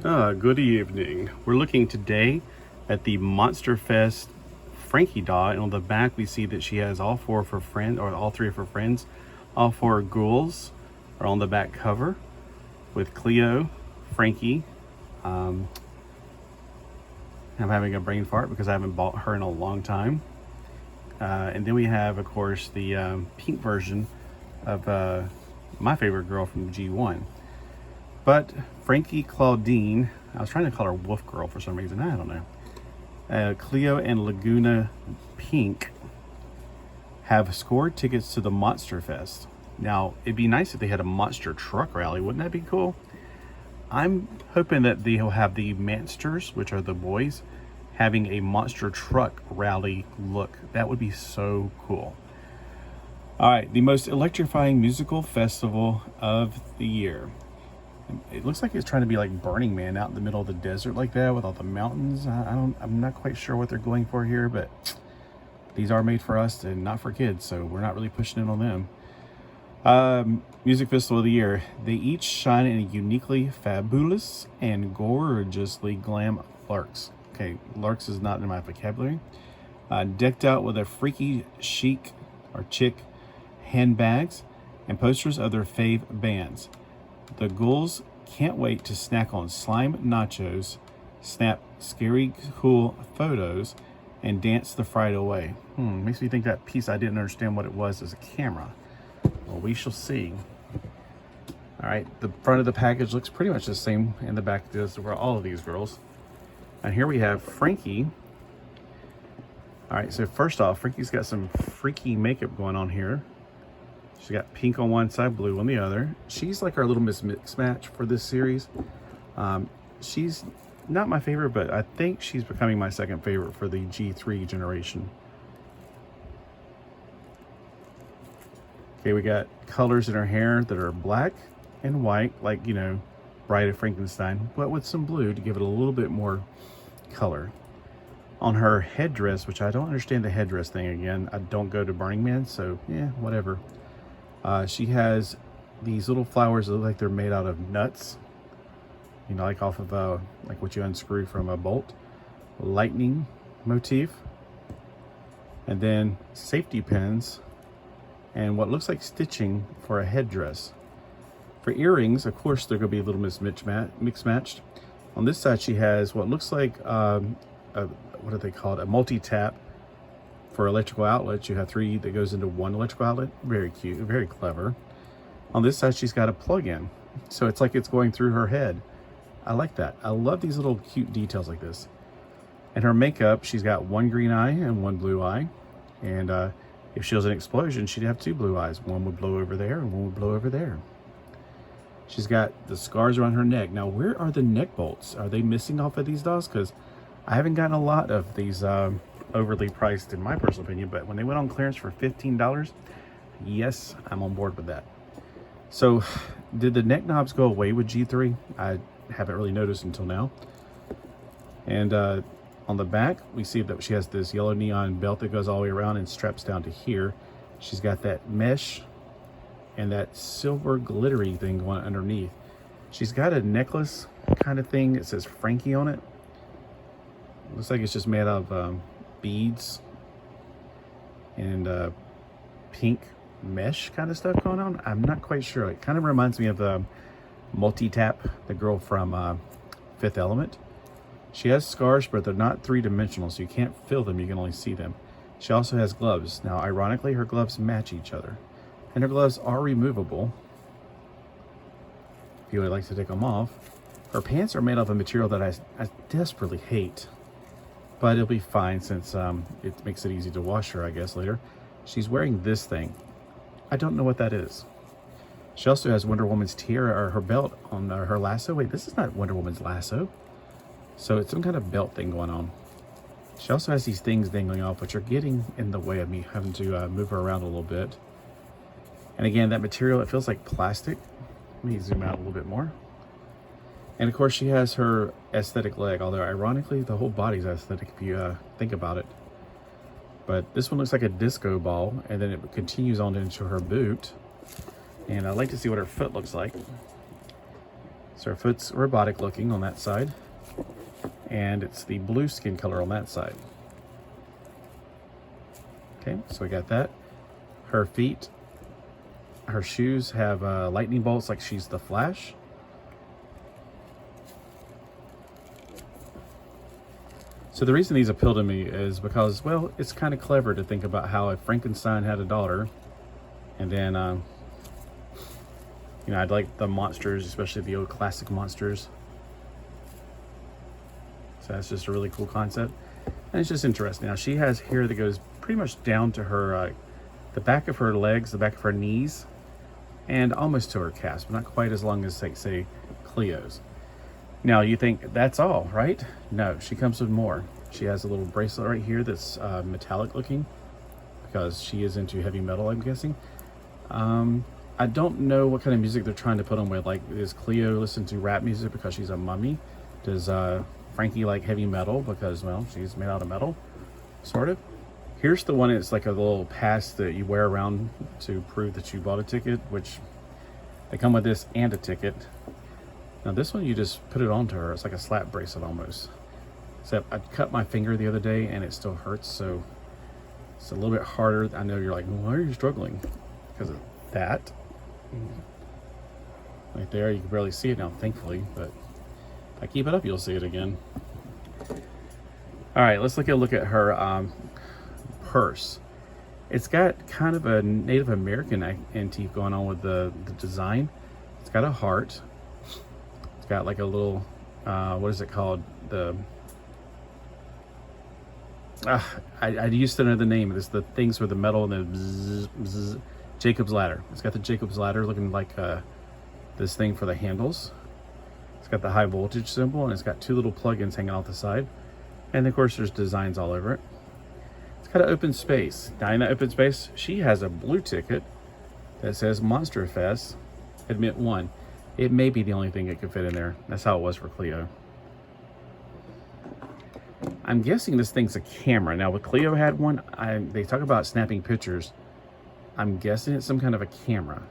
Good evening. We're looking today at the Monster Fest Frankie doll, and on the back we see that she has all four of her friends, or all three of her friends. All four ghouls are on the back cover with Cleo, Frankie. I'm having a brain fart because I haven't bought her in a long time. And then we have, of course, the pink version of my favorite girl from G1. But Frankie Claudine, I was trying to call her Wolf Girl for some reason, I don't know. Cleo and Laguna Pink have scored tickets to the Monster Fest. Now, it'd be nice if they had a monster truck rally. Wouldn't that be cool? I'm hoping that they'll have the Mansters, which are the boys, having a monster truck rally look. That would be so cool. All right, the most electrifying musical festival of the year. It looks like it's trying to be like Burning Man out in the middle of the desert like that with all the mountains. I'm not quite sure what they're going for here, but these are made for us and not for kids, so we're not really pushing it on them. Music Festival of the Year. They each shine in a uniquely fabulous and gorgeously glam larks. Okay, larks is not in my vocabulary. Decked out with a freaky chic or chick handbags and posters of their fave bands. The ghouls can't wait to snack on slime nachos, snap scary cool photos, and dance the fright away. Makes me think that piece I didn't understand what it was as a camera. Well, we shall see. All right, the front of the package looks pretty much the same, and the back does for all of these girls. And here we have Frankie. All right, so first off, Frankie's got some freaky makeup going on here. She's got pink on one side, blue on the other. She's like our little Miss Mix-Match for this series. She's not my favorite, but I think she's becoming my second favorite for the G3 generation. Okay, we got colors in her hair that are black and white, like, you know, Bride of Frankenstein, but with some blue to give it a little bit more color. On her headdress, which I don't understand the headdress thing again. I don't go to Burning Man, so yeah, whatever. She has these little flowers that look like they're made out of nuts. You know, like off of like what you unscrew from a bolt. Lightning motif. And then safety pins. And what looks like stitching for a headdress. For earrings, of course, they're going to be a little mix-matched. On this side, she has what looks like, what do they call it? A multi-tap for electrical outlets. You have three that goes into one electrical outlet. Very cute, very clever. On this side, she's got a plug-in. So it's like it's going through her head. I like that. I love these little cute details like this. And her makeup, she's got one green eye and one blue eye. And if she was an explosion, she'd have two blue eyes. One would blow over there and one would blow over there. She's got the scars around her neck. Now, where are the neck bolts? Are they missing off of these dolls? Because I haven't gotten a lot of these overly priced, in my personal opinion. But when they went on clearance for $15, yes, I'm on board with that. So, did the neck knobs go away with G3? I haven't really noticed until now. And on the back, we see that she has this yellow neon belt that goes all the way around and straps down to here. She's got that mesh and that silver glittery thing going underneath. She's got a necklace kind of thing. It says Frankie on it. Looks like it's just made out of beads and pink mesh kind of stuff going on. I'm not quite sure. It kind of reminds me of the multi-tap, the girl from Fifth Element. She has scars, but they're not three-dimensional, so you can't feel them, you can only see them. She also has gloves. Now, ironically, her gloves match each other. And her gloves are removable if you would like to take them off. Her pants are made of a material that I desperately hate. But it'll be fine since it makes it easy to wash her, I guess, later. She's wearing this thing. I don't know what that is. She also has Wonder Woman's tiara, or her belt on her lasso. Wait, this is not Wonder Woman's lasso. So it's some kind of belt thing going on. She also has these things dangling off, which are getting in the way of me having to move her around a little bit. And again, that material, it feels like plastic. Let me zoom out a little bit more. And of course, she has her aesthetic leg, although ironically, the whole body's aesthetic if you think about it. But this one looks like a disco ball, and then it continues on into her boot. And I'd like to see what her foot looks like. So her foot's robotic looking on that side, and it's the blue skin color on that side. Okay, so we got that. Her feet, her shoes have lightning bolts like she's the Flash. So the reason these appeal to me is because, well, it's kind of clever to think about how if Frankenstein had a daughter, and then, you know, I'd like the monsters, especially the old classic monsters. So that's just a really cool concept. And it's just interesting. Now she has hair that goes pretty much down to her, the back of her legs, the back of her knees, and almost to her calves, but not quite as long as, like, say, Cleo's. Now you think that's all, right? No, she comes with more. She has a little bracelet right here that's metallic looking because she is into heavy metal, I'm guessing. I don't know what kind of music they're trying to put on with. Like, does Cleo listen to rap music because she's a mummy? Does Frankie like heavy metal because, well, she's made out of metal, sort of? Here's the one that's like a little pass that you wear around to prove that you bought a ticket, which they come with this and a ticket. Now this one, you just put it onto her. It's like a slap bracelet almost. Except I cut my finger the other day and it still hurts, so it's a little bit harder. I know you're like, well, why are you struggling? Because of that. Right there, you can barely see it now, thankfully, but if I keep it up, you'll see it again. All right, let's look at her purse. It's got kind of a Native American antique going on with the design. It's got a heart. It's got like a little, what is it called? I used to know the name. It's the things with the metal and the bzz, bzz, Jacob's ladder. It's got the Jacob's ladder looking like this thing for the handles. It's got the high voltage symbol, and it's got two little plugins hanging off the side. And of course there's designs all over it. It's got an open space. Now in that open space, she has a blue ticket that says Monster Fest, Admit 1. It may be the only thing it could fit in there. That's how it was for Cleo. I'm guessing this thing's a camera. Now, with Cleo had one, they talk about snapping pictures. I'm guessing it's some kind of a camera.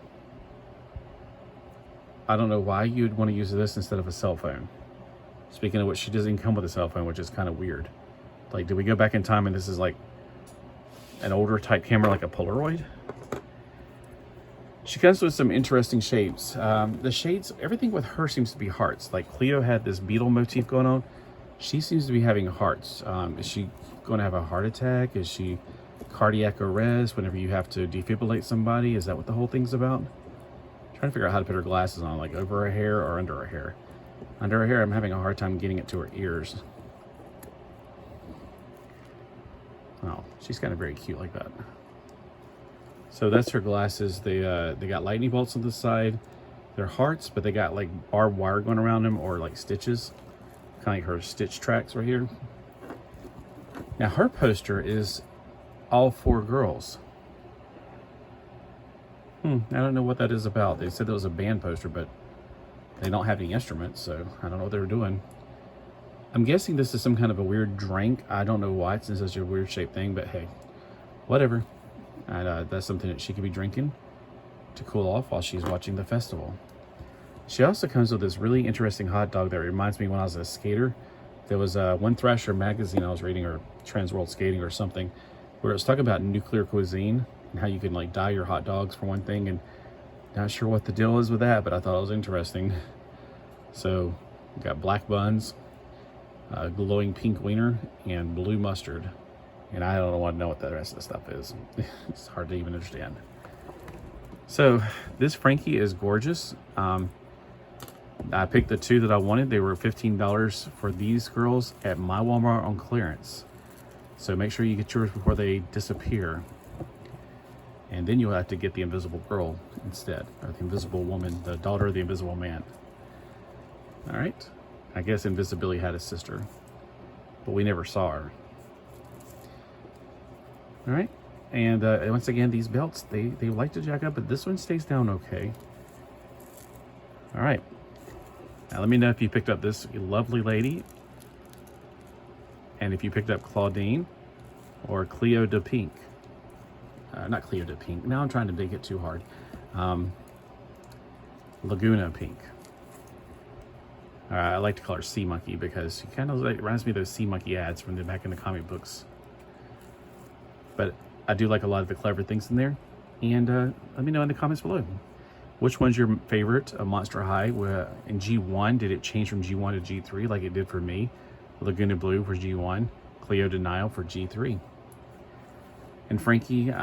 I don't know why you'd want to use this instead of a cell phone. Speaking of which, she doesn't come with a cell phone, which is kind of weird. Like, did we go back in time and this is like an older type camera, like a Polaroid? She comes with some interesting shapes. The shades, everything with her seems to be hearts. Like Cleo had this beetle motif going on. She seems to be having hearts. Is she going to have a heart attack? Is she cardiac arrest whenever you have to defibrillate somebody? Is that what the whole thing's about? I'm trying to figure out how to put her glasses on, like over her hair or under her hair. Under her hair, I'm having a hard time getting it to her ears. Oh, she's kind of very cute like that. So that's her glasses. They got lightning bolts on the side. They're hearts, but they got like barbed wire going around them, or like stitches. Kind of like her stitch tracks right here. Now her poster is all four girls. I don't know what that is about. They said it was a band poster, but they don't have any instruments, so I don't know what they were doing. I'm guessing this is some kind of a weird drink. I don't know why it's in such a weird shaped thing, but hey, whatever. And that's something that she could be drinking to cool off while she's watching the festival. She also comes with this really interesting hot dog that reminds me when I was a skater. There was one Thrasher magazine I was reading, or Trans World Skating or something, where it was talking about nuclear cuisine and how you can like dye your hot dogs for one thing, and not sure what the deal is with that, but I thought it was interesting. So we got black buns, glowing pink wiener, and blue mustard. And I don't want to know what the rest of the stuff is. It's hard to even understand. So this Frankie is gorgeous. I picked the two that I wanted. They were $15 for these girls at my Walmart on clearance. So make sure you get yours before they disappear. And then you'll have to get the invisible girl instead, or the invisible woman, the daughter of the invisible man. All right. I guess Invisibility had a sister, but we never saw her. All right. And once again, these belts, they like to jack up, but this one stays down okay. All right. Now let me know if you picked up this lovely lady, and if you picked up Claudine or Cleo de Pink. Not Cleo de Pink. Now I'm trying to make it too hard. Laguna Pink. I like to call her Sea Monkey because she kind of reminds me of those Sea Monkey ads from the back in the comic books. But I do like a lot of the clever things in there. And let me know in the comments below. Which one's your favorite? Monster High in G1, did it change from G1 to G3 like it did for me? Laguna Blue for G1, Cleo Denial for G3. And Frankie,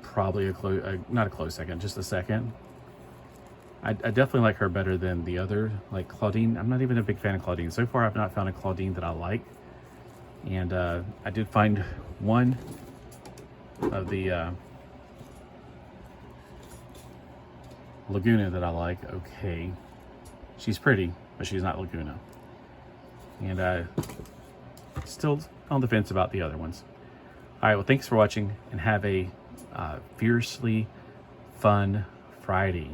probably not a close second, just a second. I definitely like her better than the other, like Claudine. I'm not even a big fan of Claudine. So far, I've not found a Claudine that I like. And I did find one of the Laguna that I like. Okay, she's pretty, but she's not Laguna. And still on the fence about the other ones. All right, well, thanks for watching, and have a fiercely fun Friday.